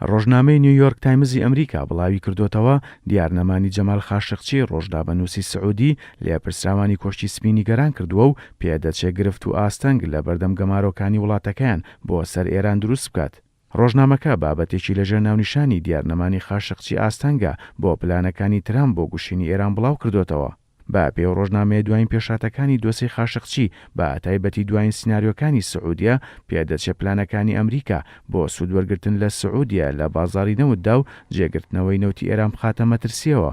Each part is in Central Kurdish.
ڕۆژنامەی نیویۆرک تایمزی ئەمریکا بڵاوی کردوتەوە دیارنەمانی جەمال خاشقچی ڕۆژنامەنووسی سعودی لێپرسراوانی کۆشتی سپینی گەران کردووە و پێدەچێت گرفت و ئاستەنگ لە بەردەم گەمارۆکانی وڵاتەکەیان بۆ سەر ئێران دروست بکات. ڕۆژنامەکە بابەتێکی لەژێر ناونیشانی دیارنەمانی خاشقچی ئاستەنگە بۆ پلانەکانی ترامپ بۆ گوشینی ئێران بڵاو کردوتەوە. با پێی ڕۆژنامەیە دوایین پێشاتەکانی دۆسەی خاشقچی بە تایبەتی دوایین سیناریۆکانی سعودیە پێدەچێت پلانەکانی ئەمریکا بۆ سوودوەرگرتن لە سعودیە لە بازاڕی نەوتدا و جێگرتنەوەی نەوتی ئێران بخاتە مەترسیەوە.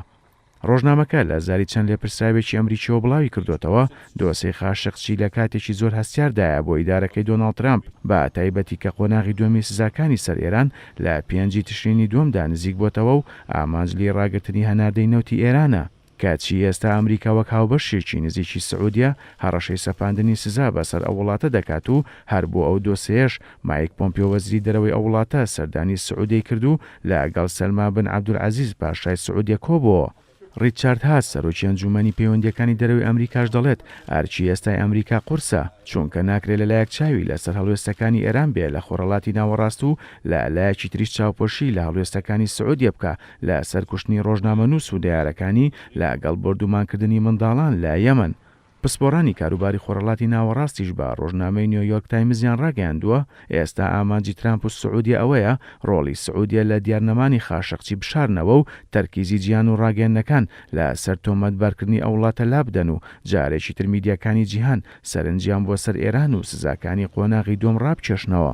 ڕۆژنامەکە لە زاری چەند لێپرسراوێکی ئەمریکیەوە بڵاوی کردوتەوە دۆسەی خاشقچی لە کاتێکی زۆر هەستیاردایە بۆ ئیدارەکەی دۆناڵد ترامپ بە تایبەتی کە قۆناغی دووەمی سزاکانی سەر ئێران لە 5 تشرینی دووەمدا نزیک بۆتەوە و ئامانجلی ڕاگررتنی هەناردەی نەوتی ئێرانە. کاتچی ئێستا ئەمریکا وەک هاوبەشێکی نزیکی سعودیە هەڕەشەی سەپاندنی سزا بەسەر ئەو وڵاتە دەکات و هەر بۆ ئەو دۆسەیەش مایک پۆمپیۆ وەزیری دەرەوەی ئەو وڵاتە سەردانی سعودی کردو لەگەڵ سەلما بن عەبدولعەزیز پاشای سعودیە کۆبووە. ریچارد هاس سەرۆکی ئەنجومەنی پەیوەندیەکانی دەرەوەی ئەمریکاش دەڵێت ئەرچی ئێستای ئەمریکا قورسە چونکە ناکرێت لەلایەک چاوی لەسەر هەڵوێستەکانی ئێران بێ لە خۆڕەڵاتی ناوەڕاست و لە لایەکی تریش چاوپۆشی لە هەڵوێستەکانی سعودیە بکە لە سەرکوشتنی ڕۆژنامەنووس و دیارەکانی لەگەڵ بردومانکردنی منداڵان لە یەمەن. پسپۆرانی کاروباری خۆڕەڵاتی ناوەڕاستیش بە ڕۆژنامەی نیویۆرک تایمزیان ڕاگەیاندووە ئێستا ئامانجی ترامپ و سعودیە ئەوەیە ڕۆڵی سعودیە لە دیارنەمانی خاشقچی بشارنەوە و تەرکیزی گیان و ڕاگەیاندنەکان لە سەر تۆمەتبارکردنی ئەو وڵاتە لابدەن و جارێکی تر میدیاکانی جیهان سەرنجیان بۆ سەر ئێران و سزاکانی قۆناغی دووەم ڕابکێشنەوە.